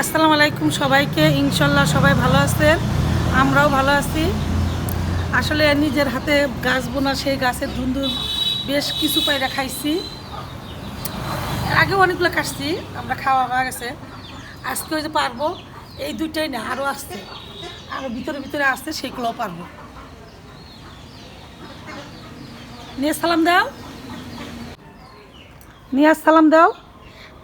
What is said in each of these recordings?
আসসালামু আলাইকুম সবাইকে। ইনশাল্লাহ সবাই ভালো আছেন, আমরাও ভালো আছি। আসলে নিজের হাতে গাছ বোনা সেই গাছের ধুন্দুল বেশ কিছু পায়রা খাইছি, এর আগেও অনেকগুলো কাটছি, আমরা খাওয়া হয়ে গেছে। আজকে ওই যে পারবো, এই দুইটাই না আরও আসছে, আরও ভিতরে ভিতরে আসছে, সেইগুলোও পারবো। নিয়ে সালাম দাও, নিয়ে সালাম দাও।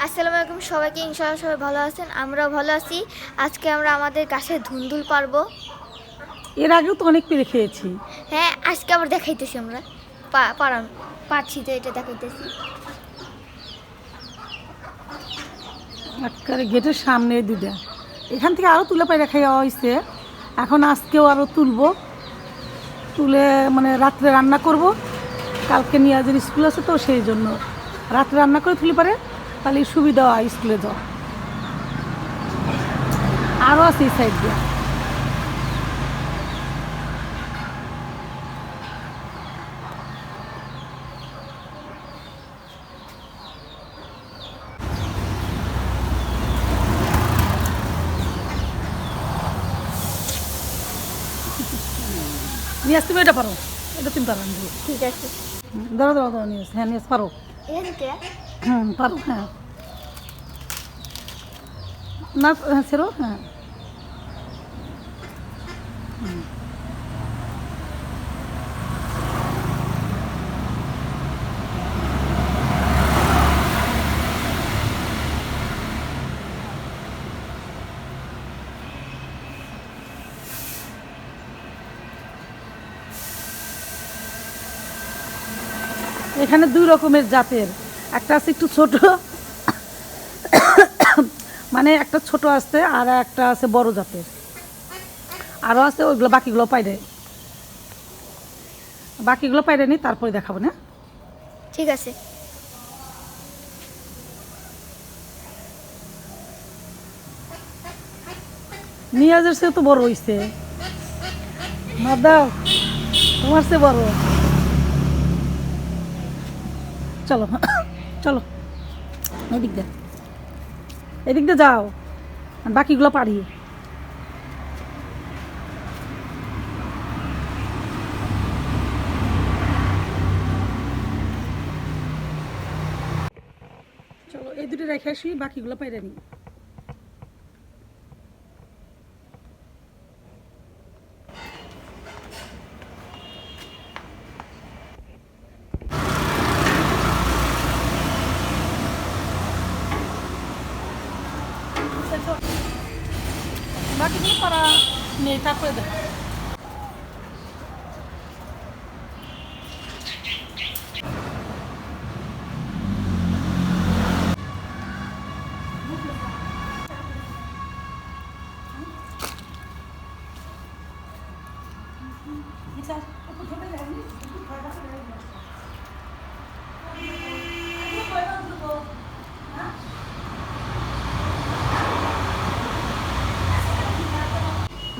আসসালামু আলাইকুম সবাইকে। ইনশাআল্লাহ সবাই ভালো আছেন, আমরাও ভালো আছি। আজকে আমরা আমাদের গাছের ধুন্দুল পারবো। এর আগেও তো অনেক পেরে খেয়েছি। হ্যাঁ, আজকে আবার দেখাইতেছি আমরা পারছি তো, এটা দেখাইতেছি। একেবারে গেটের সামনে দুটা, এখান থেকে আরও তুলে পায়রা খাইয়া হয়েছে। এখন আজকেও আরও তুলবো, তুলে মানে রাত্রে রান্না করব। কালকে নিয়াজের স্কুল আছে তো সেই জন্য রাত্রে রান্না করে তুলে পারে, তাহলে সুবিধা হয় স্কুলে যাওয়া। আরও আছে এই সাইড দিয়ে। নিয়ে আসতে এটা পারো, এটা তুমি পারো। ঠিক আছে, ধরো ধরো ধরো, নিয়ে হ্যাঁ নিয়ে পারো। এখানকে পারো, হ্যাঁ না হ্যাঁ সেরো হ্যাঁ। এখানে দুই রকমের জাতের, একটা আছে একটু ছোট, মানে একটা ছোট আছে, আর একটা আছে বড় জাতের, আরও আছে ওইগুলো। বাকিগুলো পাইরে নি, তারপরে দেখাবো না। ঠিক আছে। নিয়াজের সে তো বড় হইছে, না দাও, তোমার সে বড়। চলো চলো, এদিক দিয়ে যাও, আর বাকিগুলো পারি। চলো এই দুটো রেখে আসি, বাকিগুলো পাইরে নি। বাকিগুলো পারা নেই, তারপরে দেখো।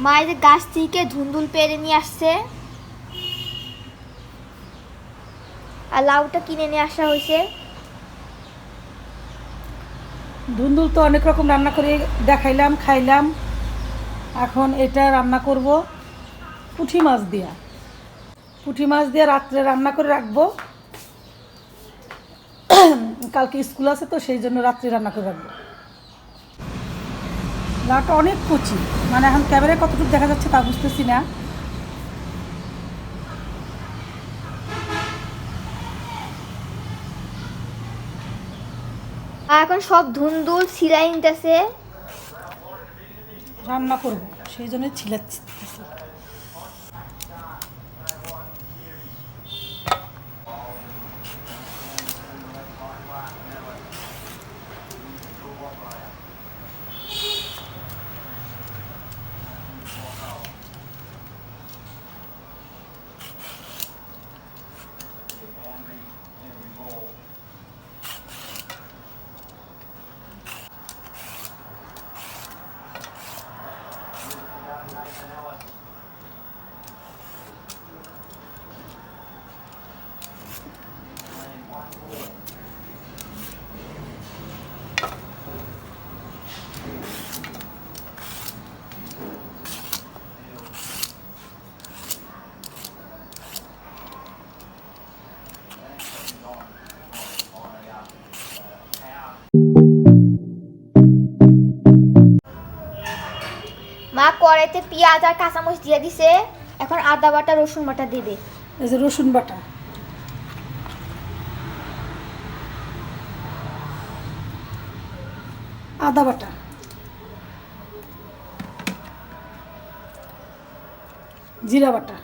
মায়ের গাছ থেকে ধুন্দুল পেড়ে নিয়ে আসছে, আর লাউটা কিনে নিয়ে আসা হয়েছে। ধুন্দুল তো অনেক রকম রান্না করে দেখাইলাম, খাইলাম। এখন এটা রান্না করব পুঁটি মাছ দিয়া। পুঁটি মাছ দিয়ে রাত্রে রান্না করে রাখবো, কালকে স্কুল আছে তো সেই জন্য রাত্রে রান্না করে রাখবো। লাউটা অনেক কচি, মানে এখন ক্যামেরায় কতটুকু দেখা যাচ্ছে তা বুঝতেছি না। আর এখন সব ধুন্দুল ছিলাই নিতেছে। রান্না করব সেই জন্য ছিলাচ্ছি। কড়াইতে পেঁয়াজ আর কাঁচামরিচ দিয়ে দিছে। এখন আদা বাটা রসুন বাটা দিবে। এই যে রসুন বাটা, আদা বাটা, জিরা বাটা,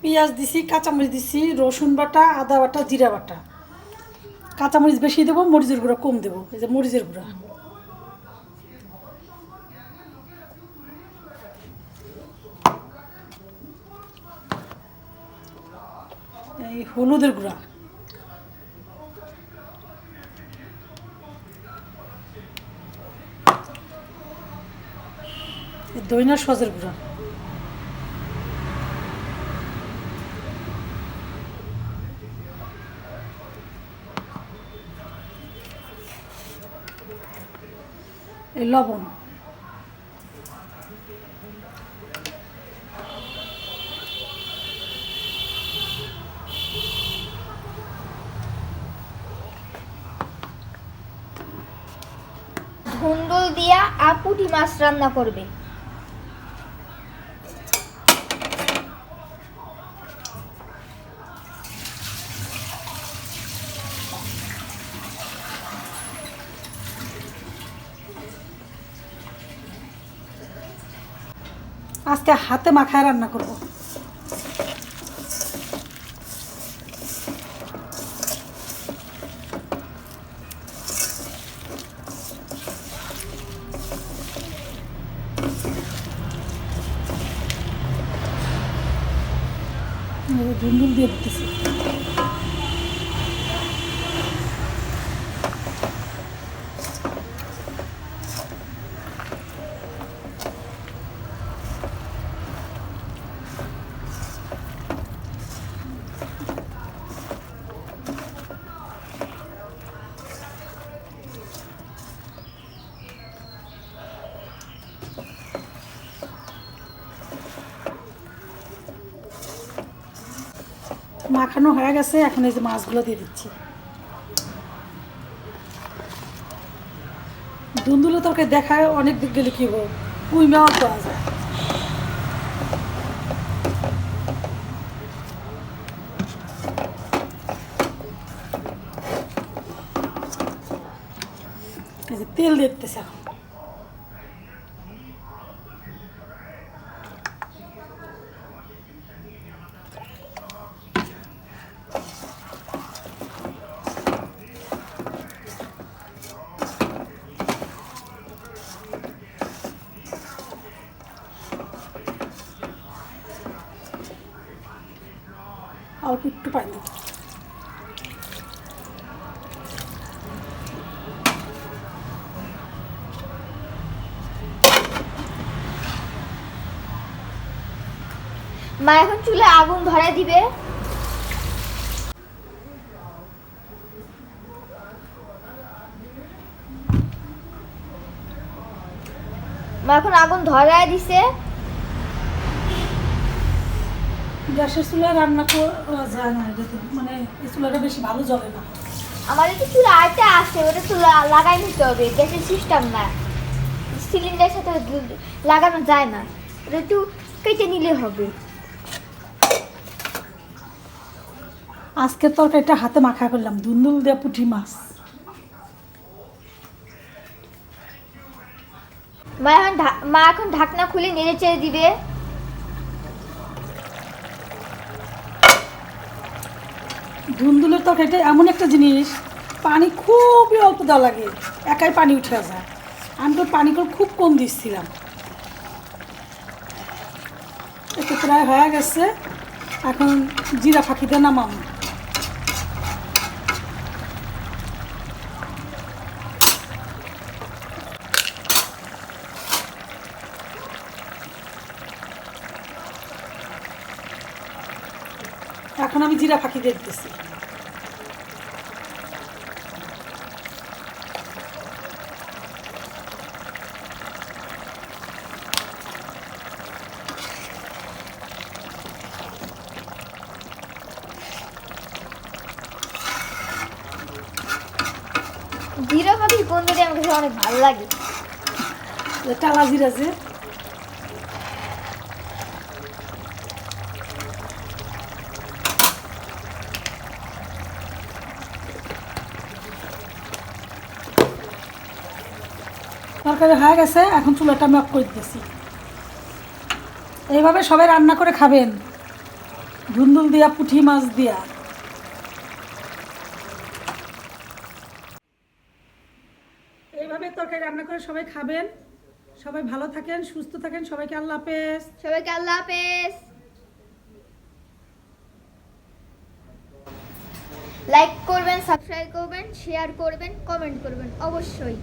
পেঁয়াজ দিছি, কাঁচামরিচ দিছি, রসুন বাটা, আদা বাটা, জিরা বাটা। কাঁচামরিচ বেশি দেবো, মরিচের গুঁড়া কম দেবো। এই যে মরিচের গুঁড়া, এই হলুদের গুঁড়া, দইনা সজের গুঁড়া, এই লবণ, ধুন্দুল দিয়া আর পুঁটি মাছ রান্না করবে। আজকে হাতে মাখায় রান্না করব। ধুন্দুল দিয়ে দিতেছি। মাখানো হয়ে গেছে, এখন এই যে মাছগুলো দিয়ে দিচ্ছি। ধুন্দুলের তরকারি দেখায় অনেক দিক গেলে কি হোক, পুঁই মাছ পাওয়া যায়। এই যে তেল দেখতেছে এখন। অল্প একটু পানি দেবো। মা এখন চুলে আগুন ধরে দিবে। মা এখন আগুন ধরায় দিছে। গ্যাসের চুলায় রান্না করা যায় না, এটা তো মানে এই চুলাটা বেশি ভালো জ্বলে না। আমাদের তো চুলা আরেকটা আছে, ওটা চুলা লাগাই নিতে হবে, গ্যাসের সিস্টেম না, সিলিন্ডারের সাথে লাগানো যায় না, ওটা একটু কেটে নিলে হবে। আজকের তরকারিটা হাতে মাখা করলাম, ধুন্দুল দিয়ে পুঁটি মাছ। মা এখন ঢাকনা খুলে নেড়ে চেড়ে দিবে। ধুন্দুলের তরকারিটা এমন একটা জিনিস, পানি খুবই অল্প দেওয়া লাগে, একাই পানি উঠে যায়। আমি তো পানি খুব কম দিচ্ছিলাম। একটু প্রায় হয়ে গেছে, এখন জিরা ফাঁকি দিয়ে নামাবো। এখন আমি জিরা ফাঁকি দিয়ে দিতেছি। গন্ধটা আমার কাছে অনেক ভালো লাগে। টালা জিরা যে তরকারি হয়ে গেছে, এখন চুলাটা আমি অফ করে দিতেছি। এইভাবে সবাই রান্না করে খাবেন, ধুন্দুল দিয়া, পুঁটি মাছ দিয়া। এইভাবে তরকারি রান্না করে সবাই খাবেন। সবাই ভালো থাকেন, সুস্থ থাকেন, সবাইকে আল্লাহ হাফেজ। সবাইকে আল্লাহ হাফেজ। লাইক করবেন, সাবস্ক্রাইব করবেন, শেয়ার করবেন, কমেন্ট করবেন অবশ্যই।